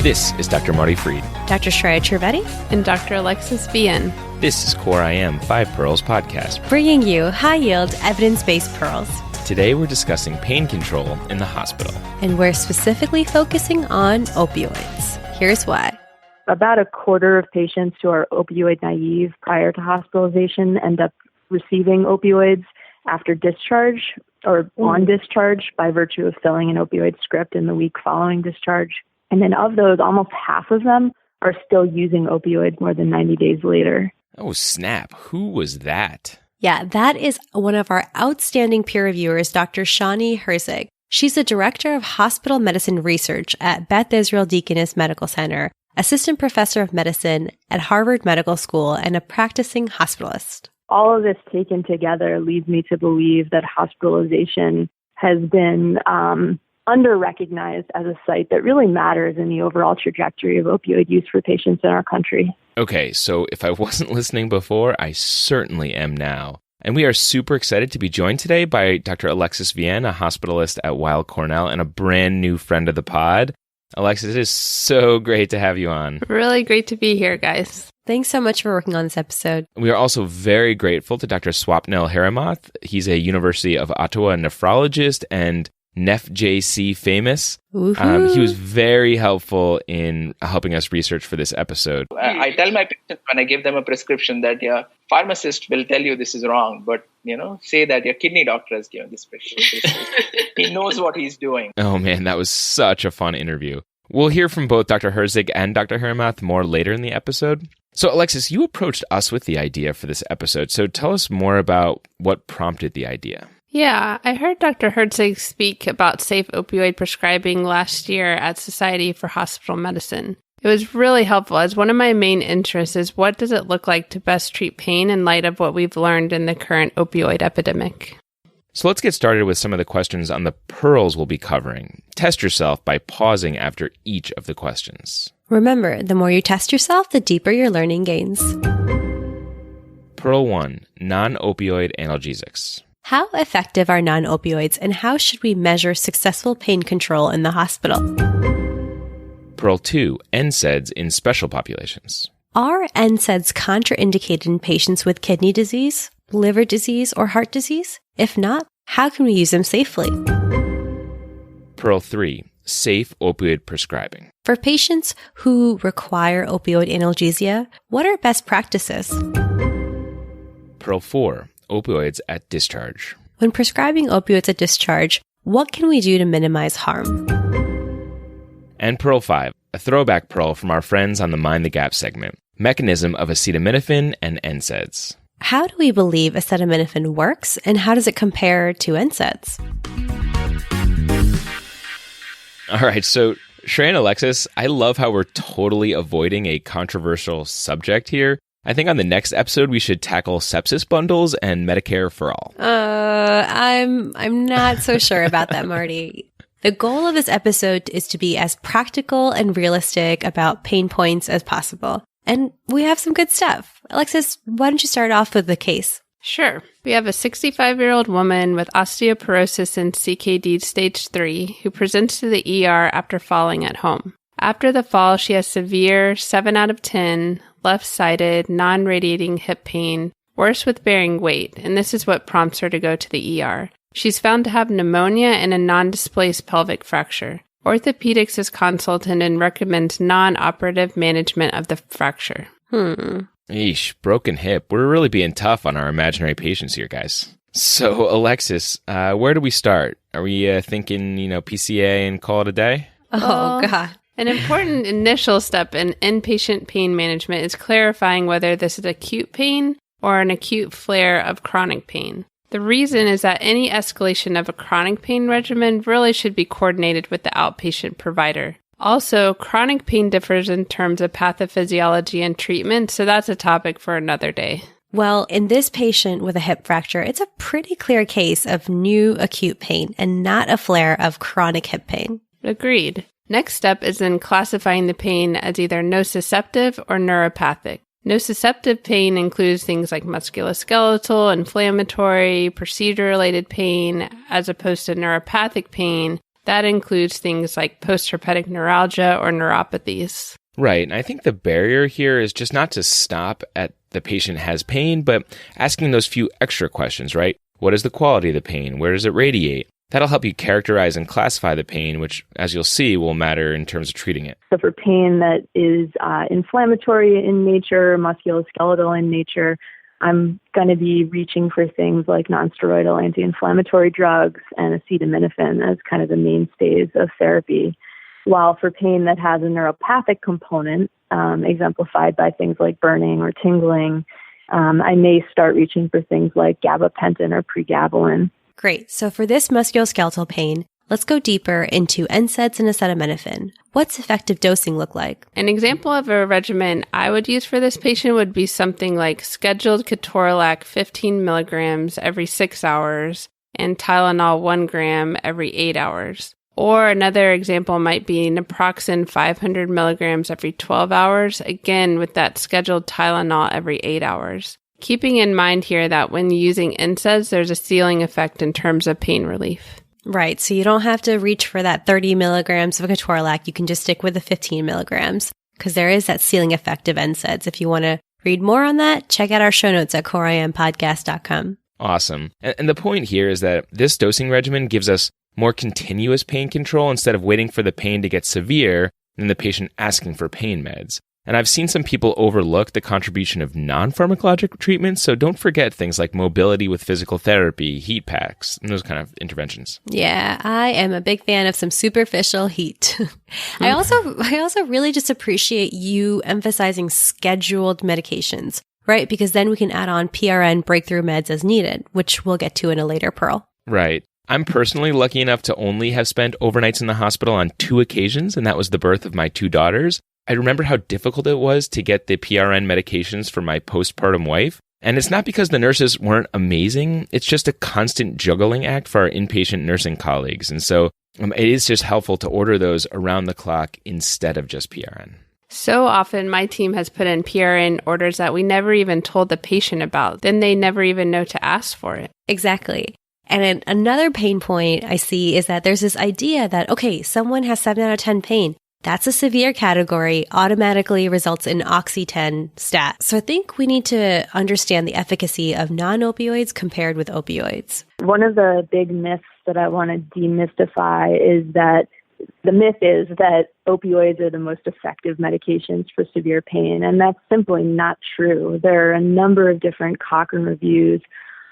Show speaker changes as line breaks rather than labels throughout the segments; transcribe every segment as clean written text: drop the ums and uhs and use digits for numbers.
This is Dr. Marty Fried,
Dr. Shreya Trivedi,
and Dr. Alexis Vian.
This is Core IM 5 Pearls podcast,
bringing you high-yield, evidence-based pearls.
Today we're discussing pain control in the hospital.
And we're specifically focusing on opioids. Here's why.
About a quarter of patients who are opioid naive prior to hospitalization end up receiving opioids after discharge or on discharge by virtue of filling an opioid script in the week following discharge. And then of those, almost half of them are still using opioids more than 90 days later.
Oh, snap. Who was that?
Yeah, that is one of our outstanding peer reviewers, Dr. Shani Herzig. She's the Director of Hospital Medicine Research at Beth Israel Deaconess Medical Center, Assistant Professor of Medicine at Harvard Medical School, and a practicing hospitalist.
All of this taken together leads me to believe that hospitalization has been under-recognized as a site that really matters in the overall trajectory of opioid use for patients in our country.
Okay, so if I wasn't listening before, I certainly am now. And we are super excited to be joined today by Dr. Alexis Vian, a hospitalist at Weill Cornell and a brand new friend of the pod. Alexis, it is so great to have you on.
Really great to be here, guys.
Thanks so much for working on this episode.
We are also very grateful to Dr. Swapnil Harimath. He's a University of Ottawa nephrologist and NEFJC famous. He was very helpful in helping us research for this episode.
I tell my patients when I give them a prescription that your pharmacist will tell you this is wrong, but say that your kidney doctor has given this prescription. He knows what he's doing.
Oh man, that was such a fun interview. We'll hear from both Dr. Herzig and Dr. Harimath more later in the episode. So Alexis, you approached us with the idea for this episode, so tell us more about what prompted the idea.
Yeah, I heard Dr. Herzig speak about safe opioid prescribing last year at Society for Hospital Medicine. It was really helpful, as one of my main interests is what does it look like to best treat pain in light of what we've learned in the current opioid epidemic.
So let's get started with some of the questions on the pearls we'll be covering. Test yourself by pausing after each of the questions.
Remember, the more you test yourself, the deeper your learning gains.
Pearl 1, non-opioid analgesics.
How effective are non-opioids, and how should we measure successful pain control in the hospital?
Pearl 2, NSAIDs in special populations.
Are NSAIDs contraindicated in patients with kidney disease, liver disease, or heart disease? If not, how can we use them safely?
Pearl 3, safe opioid prescribing.
For patients who require opioid analgesia, what are best practices?
Pearl 4, opioids at discharge.
When prescribing opioids at discharge, what can we do to minimize harm?
And Pearl 5, a throwback pearl from our friends on the Mind the Gap segment. Mechanism of acetaminophen and NSAIDs.
How do we believe acetaminophen works, and how does it compare to NSAIDs?
All right, so Shreya and Alexis, I love how we're totally avoiding a controversial subject here. I think on the next episode, we should tackle sepsis bundles and Medicare for all.
I'm not so sure about that, Marty. The goal of this episode is to be as practical and realistic about pain points as possible. And we have some good stuff. Alexis, why don't you start off with the case?
Sure. We have a 65-year-old woman with osteoporosis and CKD stage 3 who presents to the ER after falling at home. After the fall, she has severe 7 out of 10 left-sided, non-radiating hip pain, worse with bearing weight, and this is what prompts her to go to the ER. She's found to have pneumonia and a non-displaced pelvic fracture. Orthopedics is consulted and recommends non-operative management of the fracture.
Eesh, broken hip. We're really being tough on our imaginary patients here, guys. So, Alexis, where do we start? Are we thinking, PCA and call it a day?
Oh, God.
An important initial step in inpatient pain management is clarifying whether this is acute pain or an acute flare of chronic pain. The reason is that any escalation of a chronic pain regimen really should be coordinated with the outpatient provider. Also, chronic pain differs in terms of pathophysiology and treatment, so that's a topic for another day.
Well, in this patient with a hip fracture, it's a pretty clear case of new acute pain and not a flare of chronic hip pain.
Agreed. Next step is in classifying the pain as either nociceptive or neuropathic. Nociceptive pain includes things like musculoskeletal, inflammatory, procedure-related pain, as opposed to neuropathic pain, That includes things like postherpetic neuralgia or neuropathies.
Right. And I think the barrier here is just not to stop at the patient has pain, but asking those few extra questions, right? What is the quality of the pain? Where does it radiate? That'll help you characterize and classify the pain, which, as you'll see, will matter in terms of treating it.
So for pain that is inflammatory in nature, musculoskeletal in nature, I'm going to be reaching for things like nonsteroidal anti-inflammatory drugs and acetaminophen as kind of the mainstays of therapy. While for pain that has a neuropathic component, exemplified by things like burning or tingling, I may start reaching for things like gabapentin or pregabalin.
Great. So for this musculoskeletal pain, let's go deeper into NSAIDs and acetaminophen. What's effective dosing look like?
An example of a regimen I would use for this patient would be something like scheduled ketorolac 15 milligrams every 6 hours and Tylenol 1 gram every 8 hours. Or another example might be naproxen 500 milligrams every 12 hours, again with that scheduled Tylenol every 8 hours. Keeping in mind here that when using NSAIDs, there's a ceiling effect in terms of pain relief.
Right. So you don't have to reach for that 30 milligrams of ketorolac. You can just stick with the 15 milligrams because there is that ceiling effect of NSAIDs. If you want to read more on that, check out our show notes at coreimpodcast.com.
Awesome. And the point here is that this dosing regimen gives us more continuous pain control instead of waiting for the pain to get severe and the patient asking for pain meds. And I've seen some people overlook the contribution of non-pharmacologic treatments, so don't forget things like mobility with physical therapy, heat packs, and those kind of interventions.
Yeah, I am a big fan of some superficial heat. I also really just appreciate you emphasizing scheduled medications, right? Because then we can add on PRN breakthrough meds as needed, which we'll get to in a later Pearl.
Right. I'm personally lucky enough to only have spent overnights in the hospital on 2 occasions, and that was the birth of my 2 daughters. I remember how difficult it was to get the PRN medications for my postpartum wife. And it's not because the nurses weren't amazing. It's just a constant juggling act for our inpatient nursing colleagues. And so it is just helpful to order those around the clock instead of just PRN.
So often my team has put in PRN orders that we never even told the patient about. Then they never even know to ask for it.
Exactly. And another pain point I see is that there's this idea that, okay, someone has 7 out of 10 pain. That's a severe category, automatically results in Oxy-10 stat. So I think we need to understand the efficacy of non-opioids compared with opioids.
One of the big myths that I want to demystify is that the myth is that opioids are the most effective medications for severe pain, and that's simply not true. There are a number of different Cochrane reviews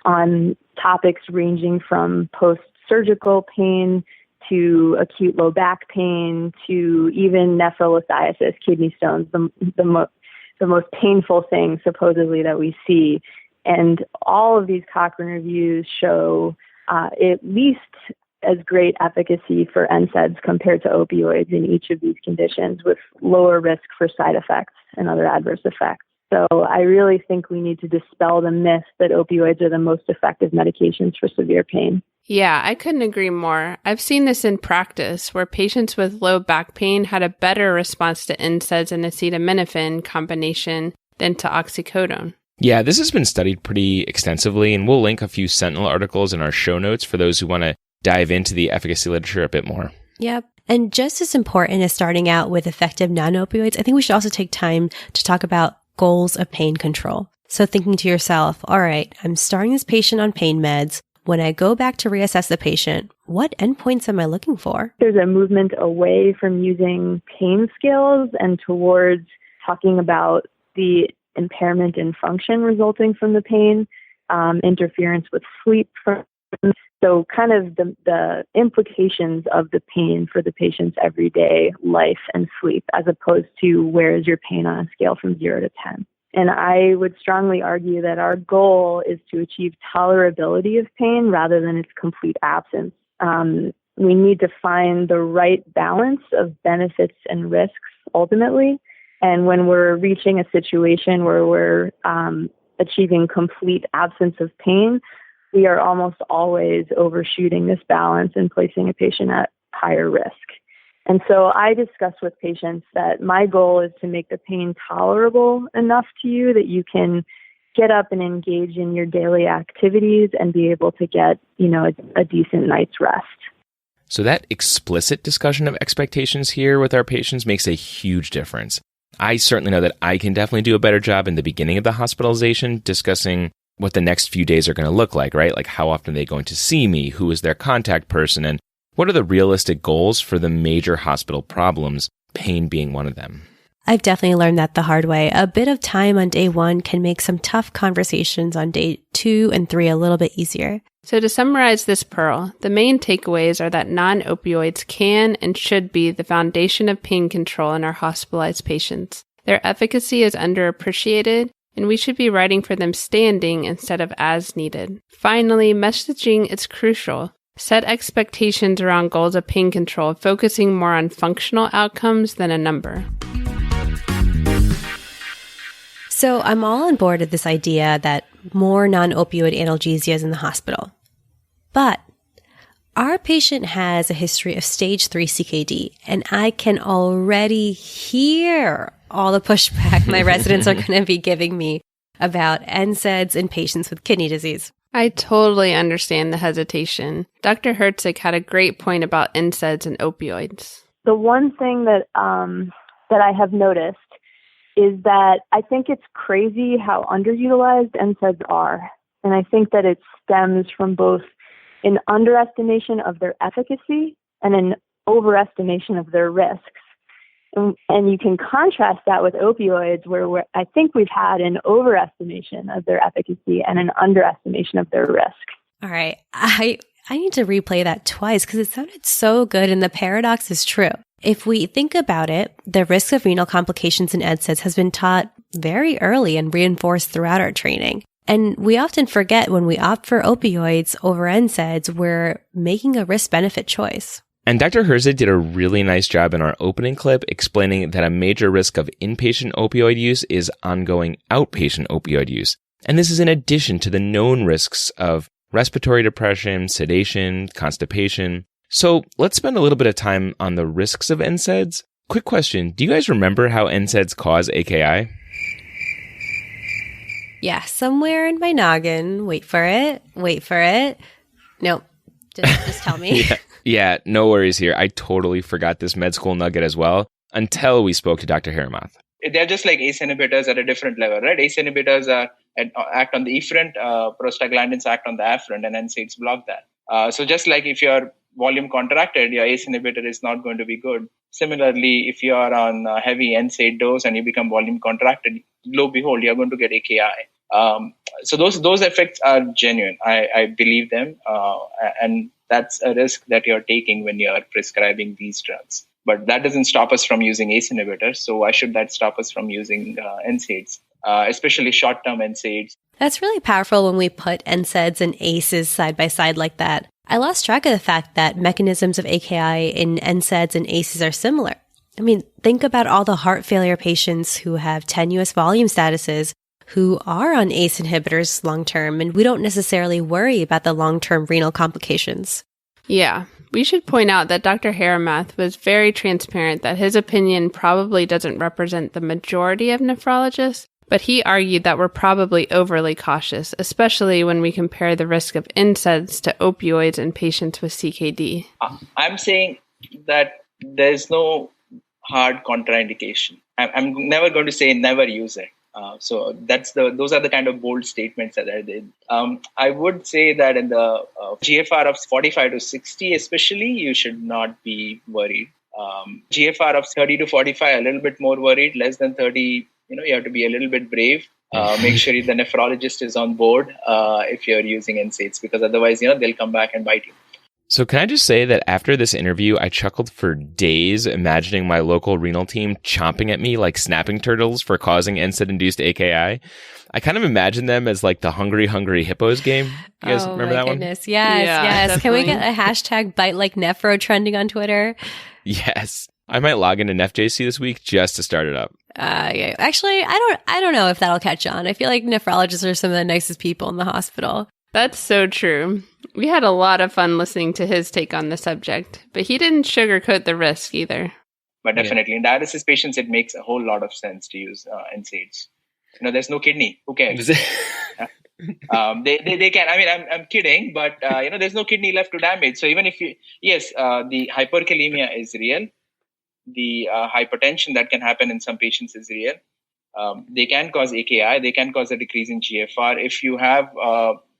on topics ranging from post-surgical pain to acute low back pain, to even nephrolithiasis, kidney stones, the most painful thing supposedly that we see. And all of these Cochrane reviews show at least as great efficacy for NSAIDs compared to opioids in each of these conditions, with lower risk for side effects and other adverse effects. So I really think we need to dispel the myth that opioids are the most effective medications for severe pain.
Yeah, I couldn't agree more. I've seen this in practice where patients with low back pain had a better response to NSAIDs and acetaminophen combination than to oxycodone.
Yeah, this has been studied pretty extensively, and we'll link a few Sentinel articles in our show notes for those who want to dive into the efficacy literature a bit more.
Yep. And just as important as starting out with effective non-opioids, I think we should also take time to talk about goals of pain control. So thinking to yourself, all right, I'm starting this patient on pain meds. When I go back to reassess the patient, what endpoints am I looking for?
There's a movement away from using pain scales and towards talking about the impairment in function resulting from the pain, interference with sleep. So kind of the implications of the pain for the patient's everyday life and sleep, as opposed to where is your pain on a scale from 0 to 10. And I would strongly argue that our goal is to achieve tolerability of pain rather than its complete absence. We need to find the right balance of benefits and risks ultimately. And when we're reaching a situation where we're achieving complete absence of pain, we are almost always overshooting this balance and placing a patient at higher risk. And so I discuss with patients that my goal is to make the pain tolerable enough to you that you can get up and engage in your daily activities and be able to get, a decent night's rest.
So that explicit discussion of expectations here with our patients makes a huge difference. I certainly know that I can definitely do a better job in the beginning of the hospitalization discussing what the next few days are going to look like, right? Like how often are they going to see me? Who is their contact person? And what are the realistic goals for the major hospital problems, pain being one of them?
I've definitely learned that the hard way. A bit of time on day 1 can make some tough conversations on day 2 and 3 a little bit easier.
So to summarize this pearl, the main takeaways are that non-opioids can and should be the foundation of pain control in our hospitalized patients. Their efficacy is underappreciated, and we should be writing for them standing instead of as needed. Finally, messaging is crucial. Set expectations around goals of pain control, focusing more on functional outcomes than a number.
So I'm all on board with this idea that more non-opioid analgesias in the hospital. But our patient has a history of stage 3 CKD, and I can already hear all the pushback my residents are going to be giving me about NSAIDs in patients with kidney disease.
I totally understand the hesitation. Dr. Herzig had a great point about NSAIDs and opioids.
The one thing that I have noticed is that I think it's crazy how underutilized NSAIDs are. And I think that it stems from both an underestimation of their efficacy and an overestimation of their risks. And you can contrast that with opioids, where I think we've had an overestimation of their efficacy and an underestimation of their risk.
All right. I need to replay that twice because it sounded so good and the paradox is true. If we think about it, the risk of renal complications in NSAIDs has been taught very early and reinforced throughout our training. And we often forget when we opt for opioids over NSAIDs, we're making a risk-benefit choice.
And Dr. Herzig did a really nice job in our opening clip explaining that a major risk of inpatient opioid use is ongoing outpatient opioid use. And this is in addition to the known risks of respiratory depression, sedation, constipation. So let's spend a little bit of time on the risks of NSAIDs. Quick question. Do you guys remember how NSAIDs cause AKI?
Yeah, somewhere in my noggin. Wait for it. Nope. Just tell me.
Yeah, no worries here. I totally forgot this med school nugget as well until we spoke to Dr. Haramath.
They're just like ACE inhibitors at a different level, right? ACE inhibitors act on the efferent, prostaglandins act on the afferent, and NSAIDs block that. So just like if you're volume contracted, your ACE inhibitor is not going to be good. Similarly, if you are on a heavy NSAID dose and you become volume contracted, lo and behold, you're going to get AKI. So those effects are genuine. I believe them, and that's a risk that you're taking when you're prescribing these drugs. But that doesn't stop us from using ACE inhibitors. So why should that stop us from using NSAIDs, especially short-term NSAIDs?
That's really powerful when we put NSAIDs and ACEs side by side like that. I lost track of the fact that mechanisms of AKI in NSAIDs and ACEs are similar. I mean, think about all the heart failure patients who have tenuous volume statuses who are on ACE inhibitors long-term, and we don't necessarily worry about the long-term renal complications.
Yeah, we should point out that Dr. Haramath was very transparent that his opinion probably doesn't represent the majority of nephrologists, but he argued that we're probably overly cautious, especially when we compare the risk of NSAIDs to opioids in patients with CKD.
I'm saying that there's no hard contraindication. I'm never going to say never use it. So those are the kind of bold statements that I did. I would say that in the GFR of 45 to 60 especially, you should not be worried. GFR of 30 to 45, a little bit more worried. Less than 30, you have to be a little bit brave. Make sure the nephrologist is on board if you're using NSAIDs, because otherwise, they'll come back and bite you.
So can I just say that after this interview, I chuckled for days imagining my local renal team chomping at me like snapping turtles for causing NSAID-induced AKI. I kind of imagine them as like the Hungry Hungry Hippos game. You guys remember that one?
Yes.
Definitely.
Can we get a hashtag bite like nephro trending on Twitter?
Yes. I might log into NephJC this week just to start it up.
Yeah. Actually, I don't know if that'll catch on. I feel like nephrologists are some of the nicest people in the hospital.
That's so true. We had a lot of fun listening to his take on the subject, but he didn't sugarcoat the risk either.
But definitely, in dialysis patients, it makes a whole lot of sense to use NSAIDs. There's no kidney. Who cares? They can. I mean, I'm kidding, but there's no kidney left to damage. So even if the hyperkalemia is real. The hypertension that can happen in some patients is real. They can cause AKI. They can cause a decrease in GFR. If you have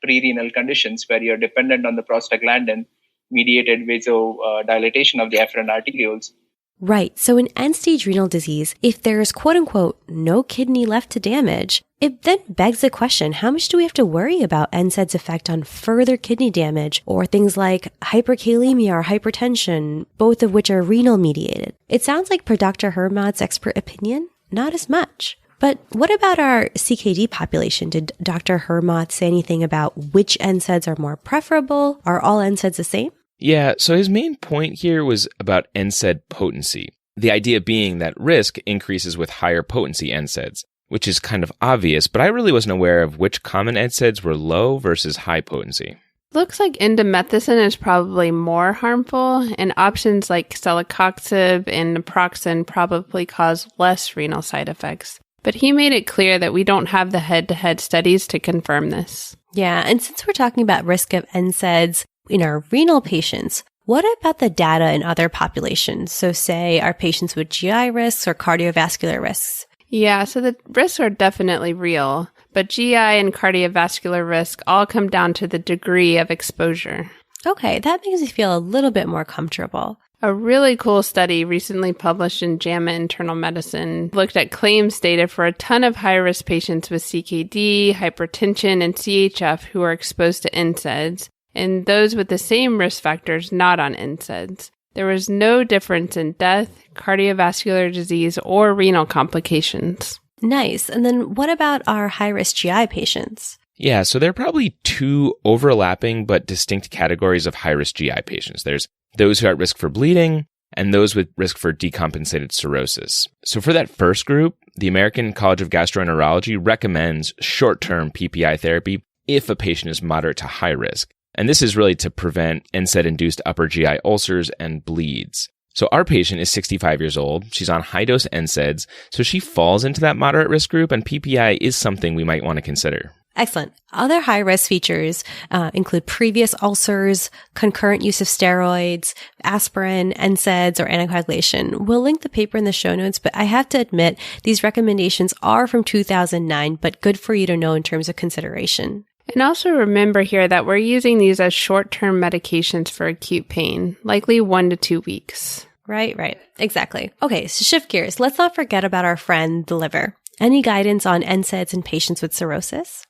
pre-renal conditions where you're dependent on the prostaglandin mediated vasodilatation of the afferent arterioles.
Right. So in end-stage renal disease, if there's quote unquote no kidney left to damage, it then begs the question, how much do we have to worry about NSAIDs' effect on further kidney damage or things like hyperkalemia or hypertension, both of which are renal mediated? It sounds like per Dr. Hermad's expert opinion, not as much. But what about our CKD population? Did Dr. Hermad say anything about which NSAIDs are more preferable? Are all NSAIDs the same?
Yeah, so his main point here was about NSAID potency. The idea being that risk increases with higher potency NSAIDs, which is kind of obvious, but I really wasn't aware of which common NSAIDs were low versus high potency.
Looks like indomethacin is probably more harmful, and options like celecoxib and naproxen probably cause less renal side effects. But he made it clear that we don't have the head-to-head studies to confirm this.
Yeah, and since we're talking about risk of NSAIDs in our renal patients, what about the data in other populations? So say our patients with GI risks or cardiovascular risks.
Yeah, so the risks are definitely real, but GI and cardiovascular risk all come down to the degree of exposure.
Okay, that makes me feel a little bit more comfortable.
A really cool study recently published in JAMA Internal Medicine looked at claims data for a ton of high-risk patients with CKD, hypertension, and CHF who are exposed to NSAIDs, and those with the same risk factors not on NSAIDs. There was no difference in death, cardiovascular disease, or renal complications.
Nice. And then what about our high-risk GI patients?
Yeah, so there are probably two overlapping but distinct categories of high-risk GI patients. There's those who are at risk for bleeding and those with risk for decompensated cirrhosis. So for that first group, the American College of Gastroenterology recommends short-term PPI therapy if a patient is moderate to high risk. And this is really to prevent NSAID-induced upper GI ulcers and bleeds. So our patient is 65 years old. She's on high-dose NSAIDs, so she falls into that moderate risk group, and PPI is something we might want to consider.
Excellent. Other high-risk features include previous ulcers, concurrent use of steroids, aspirin, NSAIDs, or anticoagulation. We'll link the paper in the show notes, but I have to admit, these recommendations are from 2009, but good for you to know in terms of consideration.
And also remember here that we're using these as short-term medications for acute pain, likely 1 to 2 weeks.
Right. Exactly. Okay, so shift gears. Let's not forget about our friend, the liver. Any guidance on NSAIDs in patients with cirrhosis?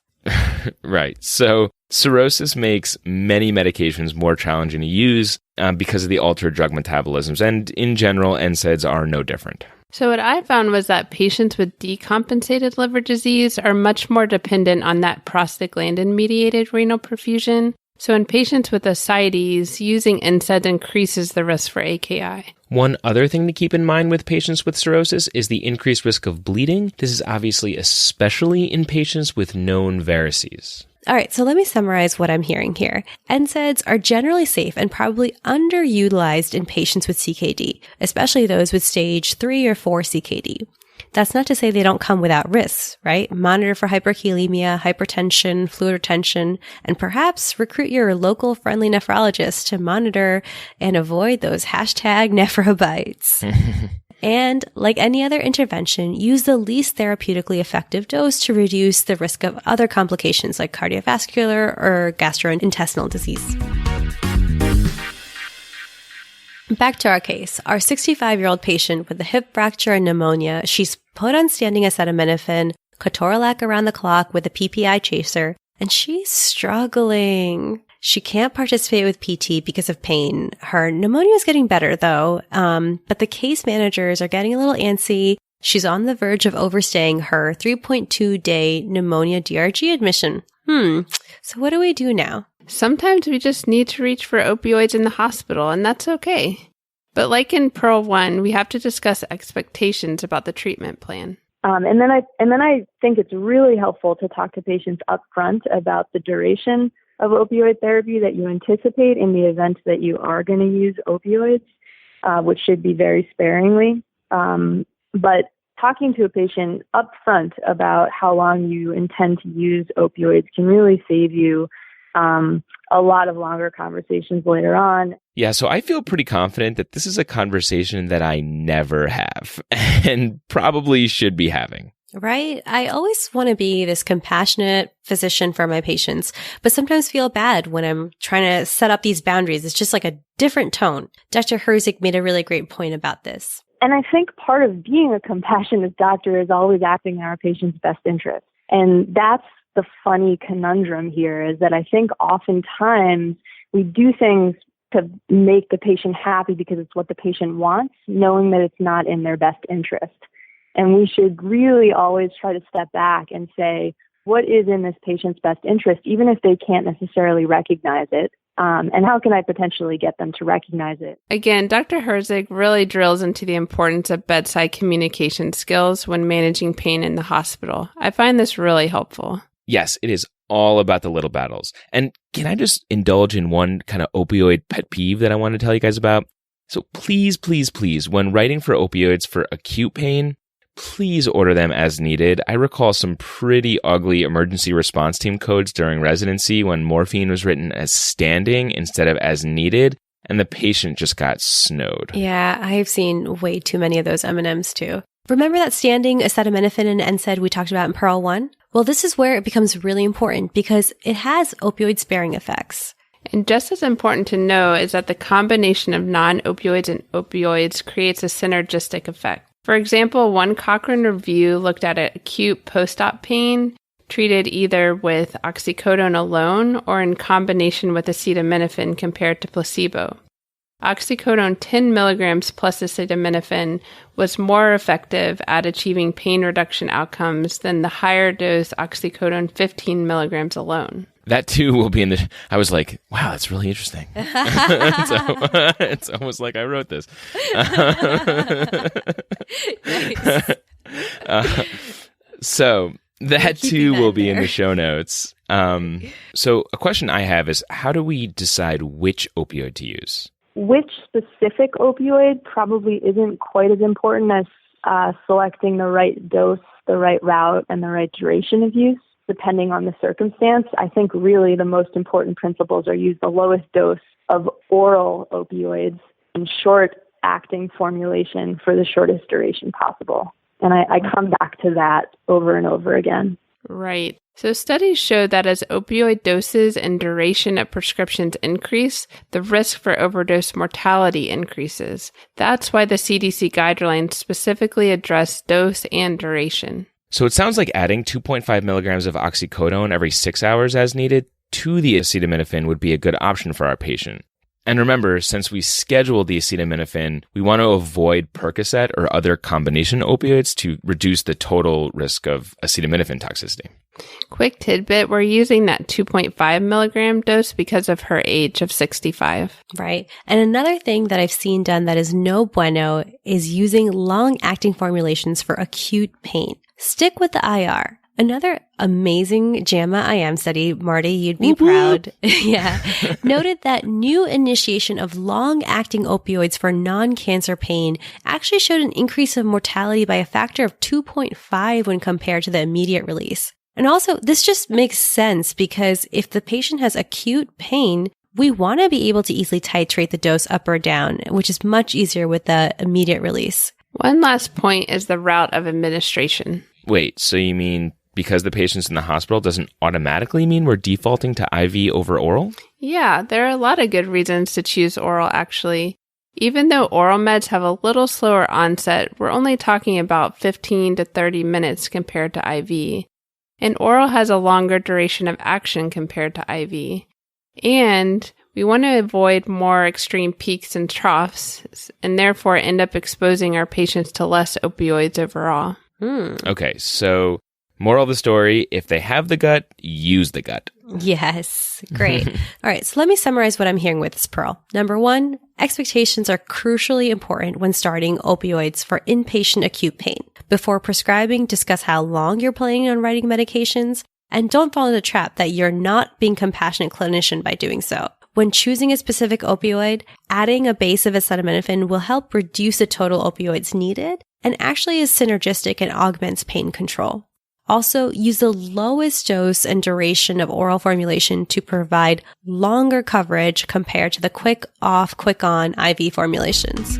Right. So cirrhosis makes many medications more challenging to use because of the altered drug metabolisms. And in general, NSAIDs are no different.
So what I found was that patients with decompensated liver disease are much more dependent on that prostaglandin-mediated renal perfusion. So in patients with ascites, using NSAIDs increases the risk for AKI.
One other thing to keep in mind with patients with cirrhosis is the increased risk of bleeding. This is obviously especially in patients with known varices.
All right, so let me summarize what I'm hearing here. NSAIDs are generally safe and probably underutilized in patients with CKD, especially those with stage 3 or 4 CKD. That's not to say they don't come without risks, right? Monitor for hyperkalemia, hypertension, fluid retention, and perhaps recruit your local friendly nephrologist to monitor and avoid those hashtag nephrobites. And like any other intervention, use the least therapeutically effective dose to reduce the risk of other complications like cardiovascular or gastrointestinal disease. Back to our case. Our 65-year-old patient with a hip fracture and pneumonia, she's put on standing acetaminophen, ketorolac around the clock with a PPI chaser, and she's struggling. She can't participate with PT because of pain. Her pneumonia is getting better, though, but the case managers are getting a little antsy. She's on the verge of overstaying her 3.2-day pneumonia DRG admission. So what do we do now?
Sometimes we just need to reach for opioids in the hospital, and that's okay. But like in Pearl 1, we have to discuss expectations about the treatment plan.
And then I think it's really helpful to talk to patients up front about the duration of opioid therapy that you anticipate in the event that you are going to use opioids, which should be very sparingly. But talking to a patient upfront about how long you intend to use opioids can really save you a lot of longer conversations later on.
Yeah, so I feel pretty confident that this is a conversation that I never have and probably should be having.
Right? I always want to be this compassionate physician for my patients, but sometimes feel bad when I'm trying to set up these boundaries. It's just like a different tone. Dr. Herzig made a really great point about this.
And I think part of being a compassionate doctor is always acting in our patient's best interest. And that's the funny conundrum here, is that I think oftentimes we do things to make the patient happy because it's what the patient wants, knowing that it's not in their best interest. And we should really always try to step back and say, what is in this patient's best interest, even if they can't necessarily recognize it? And how can I potentially get them to recognize it?
Again, Dr. Herzig really drills into the importance of bedside communication skills when managing pain in the hospital. I find this really helpful.
Yes, it is all about the little battles. And can I just indulge in one kind of opioid pet peeve that I want to tell you guys about? So please, please, please, when writing for opioids for acute pain, please order them as needed. I recall some pretty ugly emergency response team codes during residency when morphine was written as standing instead of as needed, and the patient just got snowed.
Yeah, I've seen way too many of those M&Ms too. Remember that standing acetaminophen and NSAID we talked about in Pearl 1? Well, this is where it becomes really important because it has opioid-sparing effects.
And just as important to know is that the combination of non-opioids and opioids creates a synergistic effect. For example, one Cochrane review looked at acute post-op pain treated either with oxycodone alone or in combination with acetaminophen compared to placebo. Oxycodone 10 milligrams plus acetaminophen was more effective at achieving pain reduction outcomes than the higher dose oxycodone 15 milligrams alone.
That too will be in the... I was like, wow, that's really interesting. It's almost like I wrote this. So that too will be in the show notes. So a question I have is, how do we decide which opioid to use?
Which specific opioid probably isn't quite as important as selecting the right dose, the right route, and the right duration of use. Depending on the circumstance, I think really the most important principles are use the lowest dose of oral opioids in short-acting formulation for the shortest duration possible. And I come back to that over and over again.
Right. So studies show that as opioid doses and duration of prescriptions increase, the risk for overdose mortality increases. That's why the CDC guidelines specifically address dose and duration.
So it sounds like adding 2.5 milligrams of oxycodone every 6 hours as needed to the acetaminophen would be a good option for our patient. And remember, since we scheduled the acetaminophen, we want to avoid Percocet or other combination opioids to reduce the total risk of acetaminophen toxicity.
Quick tidbit, we're using that 2.5 milligram dose because of her age of 65.
Right. And another thing that I've seen done that is no bueno is using long-acting formulations for acute pain. Stick with the IR. Another amazing JAMA IM study, Marty, you'd be proud, noted that new initiation of long-acting opioids for non-cancer pain actually showed an increase of mortality by a factor of 2.5 when compared to the immediate release. And also, this just makes sense because if the patient has acute pain, we want to be able to easily titrate the dose up or down, which is much easier with the immediate release.
One last point is the route of administration.
Wait, so you mean because the patient's in the hospital doesn't automatically mean we're defaulting to IV over oral?
Yeah, there are a lot of good reasons to choose oral, actually. Even though oral meds have a little slower onset, we're only talking about 15 to 30 minutes compared to IV. And oral has a longer duration of action compared to IV. And we want to avoid more extreme peaks and troughs, and therefore end up exposing our patients to less opioids overall.
Okay, so moral of the story, if they have the gut, use the gut.
Yes, great. All right, so let me summarize what I'm hearing with this, Pearl. Number one, expectations are crucially important when starting opioids for inpatient acute pain. Before prescribing, discuss how long you're planning on writing medications, and don't fall into the trap that you're not being a compassionate clinician by doing so. When choosing a specific opioid, adding a base of acetaminophen will help reduce the total opioids needed and actually is synergistic and augments pain control. Also, use the lowest dose and duration of oral formulation to provide longer coverage compared to the quick off, quick on IV formulations.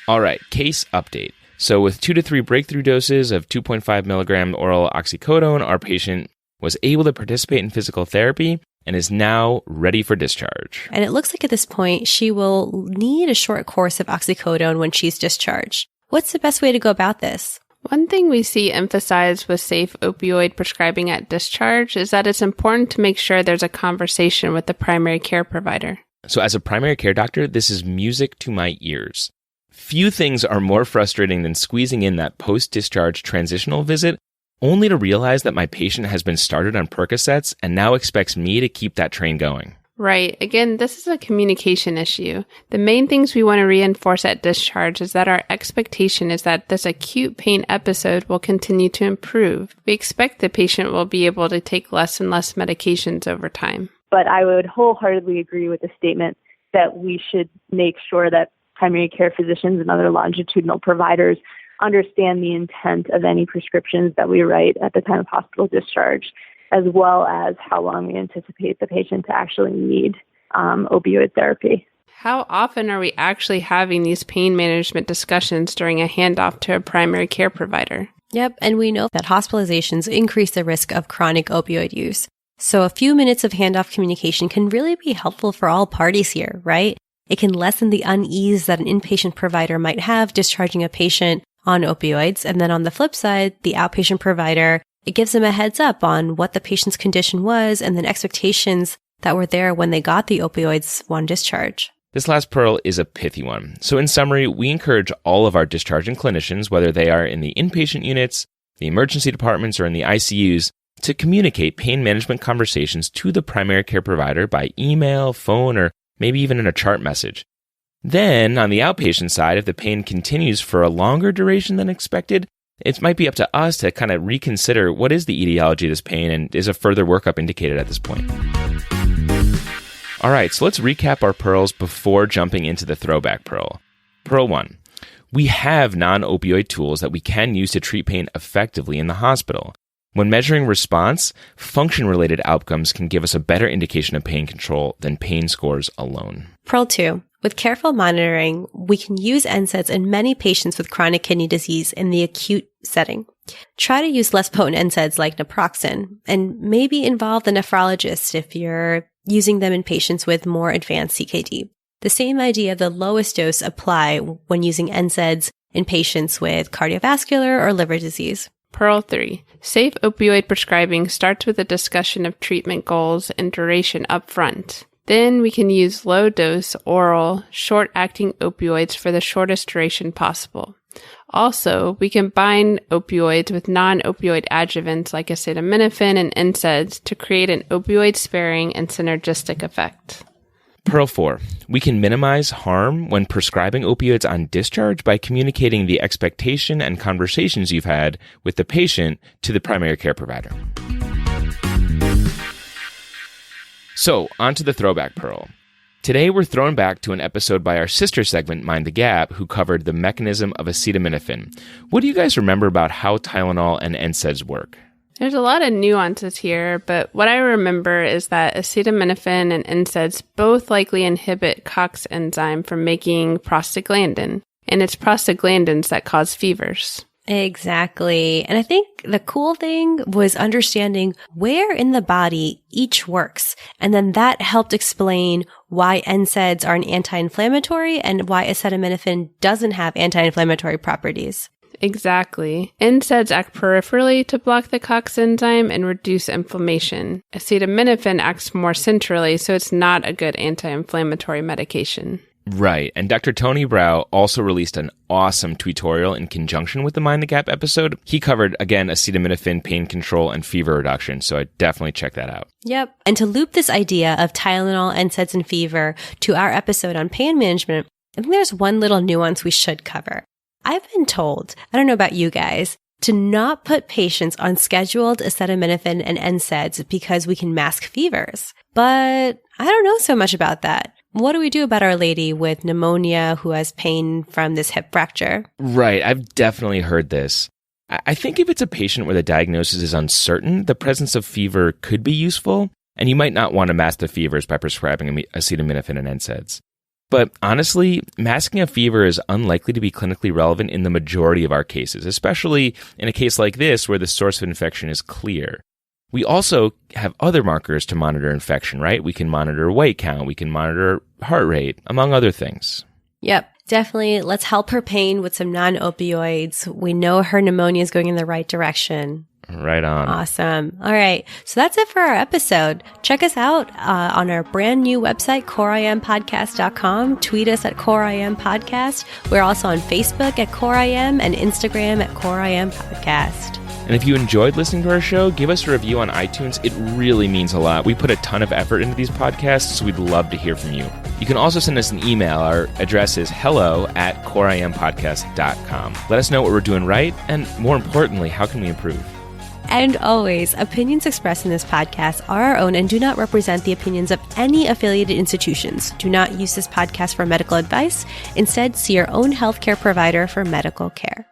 All right, case update. So with 2 to 3 breakthrough doses of 2.5 milligram oral oxycodone, our patient was able to participate in physical therapy and is now ready for discharge.
And it looks like at this point, she will need a short course of oxycodone when she's discharged. What's the best way to go about this?
One thing we see emphasized with safe opioid prescribing at discharge is that it's important to make sure there's a conversation with the primary care provider.
So as a primary care doctor, this is music to my ears. Few things are more frustrating than squeezing in that post-discharge transitional visit only to realize that my patient has been started on Percocets and now expects me to keep that train going.
Right. Again, this is a communication issue. The main things we want to reinforce at discharge is that our expectation is that this acute pain episode will continue to improve. We expect the patient will be able to take less and less medications over time.
But I would wholeheartedly agree with the statement that we should make sure that primary care physicians and other longitudinal providers understand the intent of any prescriptions that we write at the time of hospital discharge, as well as how long we anticipate the patient to actually need opioid therapy.
How often are we actually having these pain management discussions during a handoff to a primary care provider?
Yep, and we know that hospitalizations increase the risk of chronic opioid use. So a few minutes of handoff communication can really be helpful for all parties here, right? It can lessen the unease that an inpatient provider might have discharging a patient on opioids. And then on the flip side, the outpatient provider, it gives them a heads up on what the patient's condition was and then expectations that were there when they got the opioids on discharge.
This last pearl is a pithy one. So in summary, we encourage all of our discharging clinicians, whether they are in the inpatient units, the emergency departments, or in the ICUs, to communicate pain management conversations to the primary care provider by email, phone, or maybe even in a chart message. Then, on the outpatient side, if the pain continues for a longer duration than expected, it might be up to us to kind of reconsider what is the etiology of this pain and is a further workup indicated at this point. All right, so let's recap our pearls before jumping into the throwback pearl. Pearl 1. We have non-opioid tools that we can use to treat pain effectively in the hospital. When measuring response, function-related outcomes can give us a better indication of pain control than pain scores alone.
Pearl 2. With careful monitoring, we can use NSAIDs in many patients with chronic kidney disease in the acute setting. Try to use less potent NSAIDs like naproxen, and maybe involve the nephrologist if you're using them in patients with more advanced CKD. The same idea of the lowest dose apply when using NSAIDs in patients with cardiovascular or liver disease.
Pearl 3. Safe opioid prescribing starts with a discussion of treatment goals and duration up front. Then we can use low-dose, oral, short-acting opioids for the shortest duration possible. Also, we combine opioids with non-opioid adjuvants like acetaminophen and NSAIDs to create an opioid-sparing and synergistic effect.
Pearl 4. We can minimize harm when prescribing opioids on discharge by communicating the expectation and conversations you've had with the patient to the primary care provider. So, on to the throwback pearl. Today, we're thrown back to an episode by our sister segment, Mind the Gap, who covered the mechanism of acetaminophen. What do you guys remember about how tylenol and NSAIDs work?
There's a lot of nuances here, but what I remember is that acetaminophen and NSAIDs both likely inhibit COX enzyme from making prostaglandin, and it's prostaglandins that cause fevers.
Exactly. And I think the cool thing was understanding where in the body each works. And then that helped explain why NSAIDs are an anti-inflammatory and why acetaminophen doesn't have anti-inflammatory properties.
Exactly. NSAIDs act peripherally to block the COX enzyme and reduce inflammation. Acetaminophen acts more centrally, so it's not a good anti-inflammatory medication.
Right. And Dr. Tony Brow also released an awesome tutorial in conjunction with the Mind the Gap episode. He covered, again, acetaminophen, pain control, and fever reduction, so I definitely check that out.
Yep. And to loop this idea of Tylenol, NSAIDs, and fever to our episode on pain management, I think there's one little nuance we should cover. I've been told, I don't know about you guys, to not put patients on scheduled acetaminophen and NSAIDs because we can mask fevers. But I don't know so much about that. What do we do about our lady with pneumonia who has pain from this hip fracture?
Right. I've definitely heard this. I think if it's a patient where the diagnosis is uncertain, the presence of fever could be useful, and you might not want to mask the fevers by prescribing acetaminophen and NSAIDs. But honestly, masking a fever is unlikely to be clinically relevant in the majority of our cases, especially in a case like this where the source of infection is clear. We also have other markers to monitor infection, right? We can monitor white count, we can monitor heart rate, among other things.
Yep, definitely. Let's help her pain with some non-opioids. We know her pneumonia is going in the right direction.
Right on.
Awesome. All right. So that's it for our episode. Check us out on our brand new website, coreimpodcast.com. Tweet us at coreimpodcast. We're also on Facebook at coreim and Instagram at coreimpodcast.
And if you enjoyed listening to our show, give us a review on iTunes. It really means a lot. We put a ton of effort into these podcasts, so we'd love to hear from you. You can also send us an email. Our address is hello@coreimpodcast.com. Let us know what we're doing right, and more importantly, how can we improve?
And always, opinions expressed in this podcast are our own and do not represent the opinions of any affiliated institutions. Do not use this podcast for medical advice. Instead, see your own healthcare provider for medical care.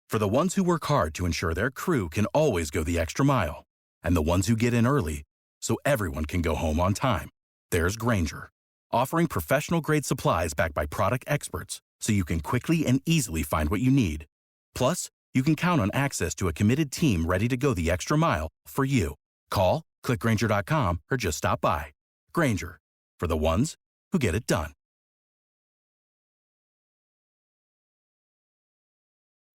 For the ones who work hard to ensure their crew can always go the extra mile, and the ones who get in early so everyone can go home on time, there's Grainger, offering professional-grade supplies backed by product experts so you can quickly and easily find what you need. Plus, you can count on access to a committed team ready to go the extra mile for you. Call, click Grainger.com, or just stop by. Grainger, for the ones who get it done.